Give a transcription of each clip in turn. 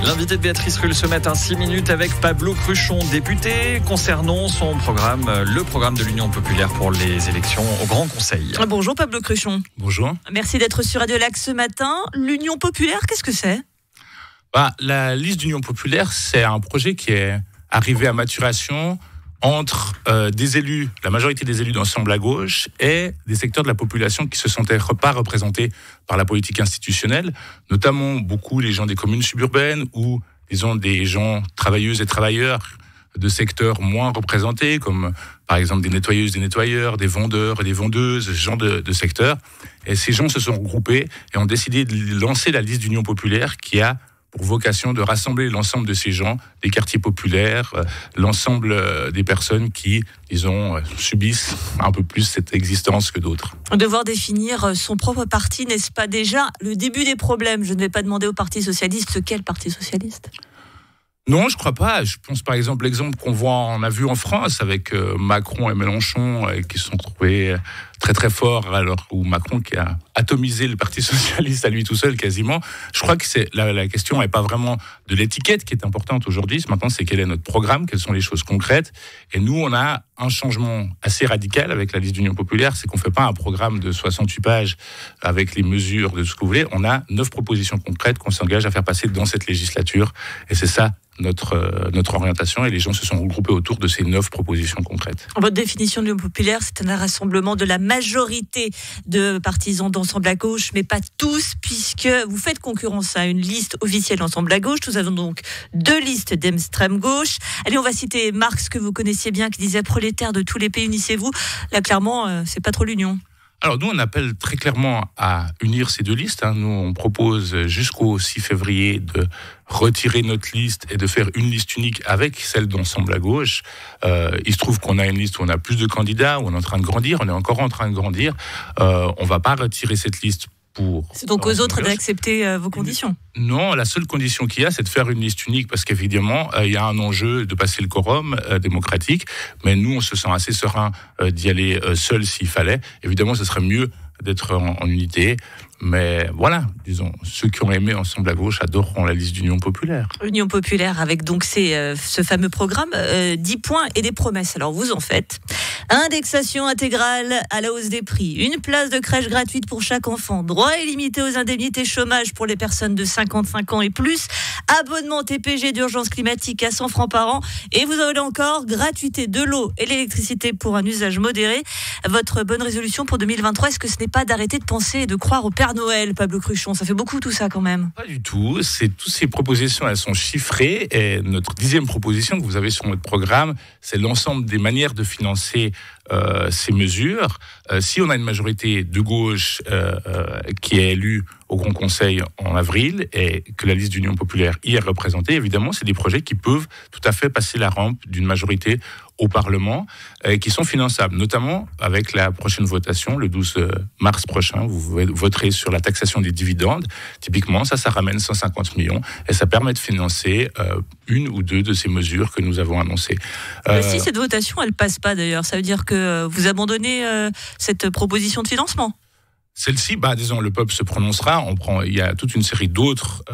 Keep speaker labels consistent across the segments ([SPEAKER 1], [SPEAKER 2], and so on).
[SPEAKER 1] L'invité de Béatrice Rulle ce matin, 6 minutes avec Pablo Cruchon, député, concernant son programme, le programme de l'Union populaire pour les élections au Grand Conseil.
[SPEAKER 2] Bonjour Pablo Cruchon.
[SPEAKER 3] Bonjour.
[SPEAKER 2] Merci d'être sur Radio Lac ce matin. L'Union populaire, qu'est-ce que c'est ?
[SPEAKER 3] La liste d'Union populaire, c'est un projet qui est arrivé à maturation entre des élus, la majorité des élus d'ensemble à gauche et des secteurs de la population qui se sentaient pas représentés par la politique institutionnelle, notamment beaucoup les gens des communes suburbaines ou disons des gens travailleuses et travailleurs de secteurs moins représentés, comme par exemple des nettoyeuses, des nettoyeurs, des vendeurs et des vendeuses, ce genre de secteurs. Et ces gens se sont regroupés et ont décidé de lancer la liste d'Union populaire qui a pour vocation de rassembler l'ensemble de ces gens, des quartiers populaires, l'ensemble des personnes qui, disons, subissent un peu plus cette existence que d'autres.
[SPEAKER 2] Devoir définir son propre parti, n'est-ce pas déjà le début des problèmes ? Je ne vais pas demander au Parti socialiste quel Parti socialiste ?
[SPEAKER 3] Non, je crois pas. Je pense par exemple l'exemple on a vu en France avec Macron et Mélenchon qui se sont trouvés très très forts, alors où Macron qui a atomisé le Parti socialiste à lui tout seul quasiment. Je crois que la question n'est pas vraiment de l'étiquette qui est importante aujourd'hui. Maintenant, c'est quel est notre programme, quelles sont les choses concrètes. Et nous, on a un changement assez radical avec la liste d'Union populaire, c'est qu'on fait pas un programme de 68 pages avec les mesures de ce que vous voulez. On a 9 propositions concrètes qu'on s'engage à faire passer dans cette législature. Et c'est ça notre orientation, et les gens se sont regroupés autour de ces 9 propositions concrètes.
[SPEAKER 2] Votre définition de l'Union populaire, c'est un rassemblement de la majorité de partisans d'Ensemble à gauche, mais pas tous, puisque vous faites concurrence à une liste officielle d'Ensemble à gauche. Nous avons donc 2 listes d'extrême gauche. Allez, on va citer Marx, que vous connaissiez bien, qui disait « Prolétaires de tous les pays, unissez-vous ». Là, clairement, c'est pas trop l'union.
[SPEAKER 3] Alors nous, on appelle très clairement à unir ces 2 listes. Nous, on propose jusqu'au 6 février de retirer notre liste et de faire une liste unique avec celle d'Ensemble à gauche. Il se trouve qu'on a une liste où on a plus de candidats, où on est en train de grandir, on est encore en train de grandir. On ne va pas retirer cette liste pour...
[SPEAKER 2] C'est donc aux autres d'accepter vos conditions ?
[SPEAKER 3] Non, la seule condition qu'il y a, c'est de faire une liste unique, parce qu'évidemment, il y a un enjeu de passer le quorum démocratique, mais nous, on se sent assez serein d'y aller seul s'il fallait. Évidemment, ce serait mieux d'être en unité, mais voilà, disons, ceux qui ont aimé Ensemble à gauche adoreront la liste d'Union populaire.
[SPEAKER 2] L'Union populaire avec donc ce fameux programme, 10 points et des promesses. Alors vous en faites indexation intégrale à la hausse des prix, une place de crèche gratuite pour chaque enfant, droit illimité aux indemnités chômage pour les personnes de 55 ans et plus, abonnement TPG d'urgence climatique à 100 francs par an, et vous aurez encore gratuité de l'eau et l'électricité pour un usage modéré. Votre bonne résolution pour 2023, est-ce que ce n'est pas d'arrêter de penser et de croire au Père Noël, Pablo Cruchon ? Ça fait beaucoup tout ça quand même.
[SPEAKER 3] Pas du tout. Toutes ces propositions, elles sont chiffrées. Et notre 10e proposition que vous avez sur notre programme, c'est l'ensemble des manières de financer ces mesures. Si on a une majorité de gauche qui est élue au Grand Conseil en avril et que la liste d'Union populaire y est représentée, évidemment, c'est des projets qui peuvent tout à fait passer la rampe d'une majorité au Parlement et qui sont finançables, notamment avec la prochaine votation, le 12 mars prochain. Vous voterez sur la taxation des dividendes. Typiquement, ça ramène 150 millions et ça permet de financer une ou 2 de ces mesures que nous avons annoncées.
[SPEAKER 2] Si cette votation, elle passe pas d'ailleurs, ça veut dire que vous abandonnez cette proposition de financement ?
[SPEAKER 3] Celle-ci, disons, le peuple se prononcera. Il y a toute une série d'autres.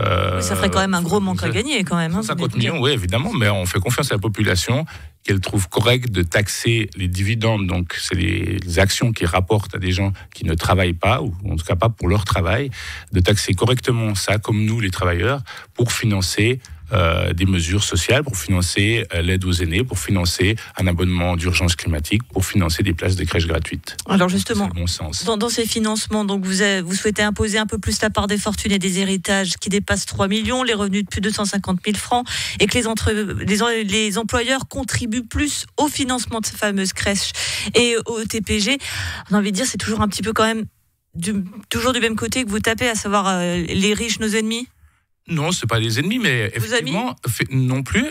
[SPEAKER 2] Ça ferait quand même un gros manque à gagner, quand même.
[SPEAKER 3] 150 millions, oui, évidemment, mais on fait confiance à la population qu'elle trouve correct de taxer les dividendes. Donc, c'est les actions qui rapportent à des gens qui ne travaillent pas, ou en tout cas pas pour leur travail, de taxer correctement ça, comme nous, les travailleurs, pour financer des mesures sociales, pour financer l'aide aux aînés, pour financer un abonnement d'urgence climatique, pour financer des places de crèche gratuites.
[SPEAKER 2] Alors justement,
[SPEAKER 3] bon sens.
[SPEAKER 2] Dans ces financements, donc vous souhaitez imposer un peu plus la part des fortunes et des héritages qui dépassent 3 millions, les revenus de plus de 150 000 francs, et que les employeurs contribuent plus au financement de ces fameuses crèches et au TPG. On a envie de dire, c'est toujours un petit peu quand même toujours du même côté que vous tapez, à savoir les riches, nos ennemis.
[SPEAKER 3] Non, c'est pas les ennemis, mais effectivement, non plus.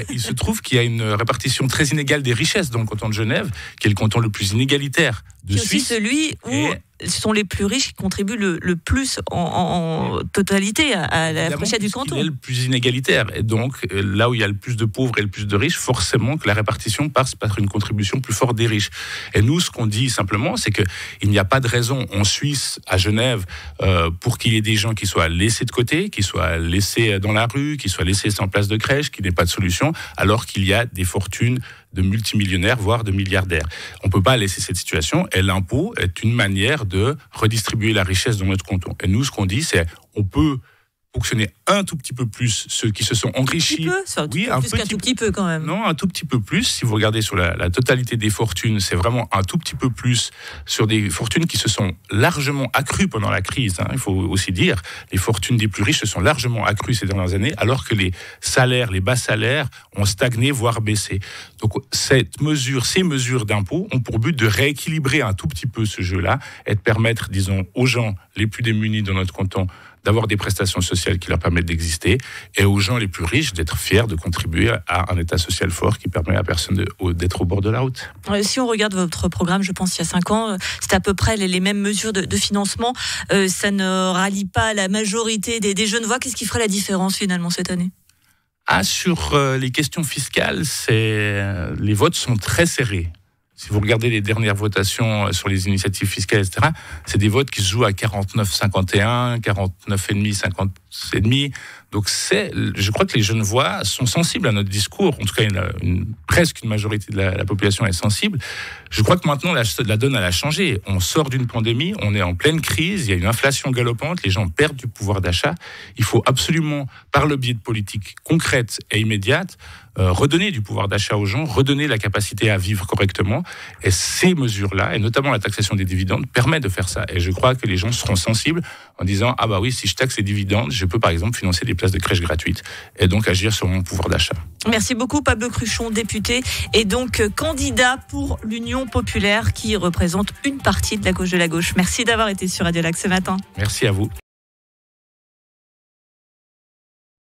[SPEAKER 3] Il se trouve qu'il y a une répartition très inégale des richesses dans le canton de Genève, qui est le canton le plus inégalitaire de Suisse.
[SPEAKER 2] C'est aussi celui où sont les plus riches qui contribuent le plus en totalité à la fléchette du canton.
[SPEAKER 3] Il est le plus inégalitaire. Et donc, là où il y a le plus de pauvres et le plus de riches, forcément que la répartition passe par une contribution plus forte des riches. Et nous, ce qu'on dit simplement, c'est qu'il n'y a pas de raison en Suisse, à Genève, pour qu'il y ait des gens qui soient laissés de côté, qui soient laissés dans la rue, qui soient laissés sans place de crèche, qui n'aient pas de solution, alors qu'il y a des fortunes de multimillionnaires, voire de milliardaires. On ne peut pas laisser cette situation, et l'impôt est une manière de redistribuer la richesse dans notre canton. Et nous, ce qu'on dit, c'est on peut fonctionner un tout petit peu plus ceux qui se sont enrichis.
[SPEAKER 2] Un tout petit peu quand même.
[SPEAKER 3] Non, un tout petit peu plus. Si vous regardez sur la totalité des fortunes, c'est vraiment un tout petit peu plus sur des fortunes qui se sont largement accrues pendant la crise. Il faut aussi dire, les fortunes des plus riches se sont largement accrues ces dernières années, alors que les salaires, les bas salaires, ont stagné, voire baissé. Donc ces mesures d'impôt ont pour but de rééquilibrer un tout petit peu ce jeu-là et de permettre, disons, aux gens les plus démunis dans notre canton d'avoir des prestations sociales qui leur permettent d'exister, et aux gens les plus riches d'être fiers de contribuer à un état social fort qui permet à personne d'être au bord de la route.
[SPEAKER 2] Si on regarde votre programme, je pense il y a 5 ans, c'est à peu près les mêmes mesures de financement. Ça ne rallie pas la majorité des Genevois. Qu'est-ce qui ferait la différence finalement cette année ?
[SPEAKER 3] Sur les questions fiscales, les votes sont très serrés. Si vous regardez les dernières votations sur les initiatives fiscales, etc., c'est des votes qui se jouent à 49-51, 49,5, 50,5. Donc je crois que les Genevois sont sensibles à notre discours. En tout cas, presque une majorité de la population est sensible. Je crois que maintenant, la donne elle a changé. On sort d'une pandémie, on est en pleine crise, il y a une inflation galopante, les gens perdent du pouvoir d'achat. Il faut absolument, par le biais de politiques concrètes et immédiates, redonner du pouvoir d'achat aux gens, redonner la capacité à vivre correctement. Et ces mesures-là, et notamment la taxation des dividendes, permettent de faire ça. Et je crois que les gens seront sensibles en disant « Ah bah oui, si je taxe les dividendes, je peux par exemple financer des places de crèche gratuites et donc agir sur mon pouvoir d'achat. »
[SPEAKER 2] Merci beaucoup Pablo Cruchon, député et donc candidat pour l'Union populaire qui représente une partie de la gauche de la gauche. Merci d'avoir été sur Radio Lac ce matin.
[SPEAKER 3] Merci à vous.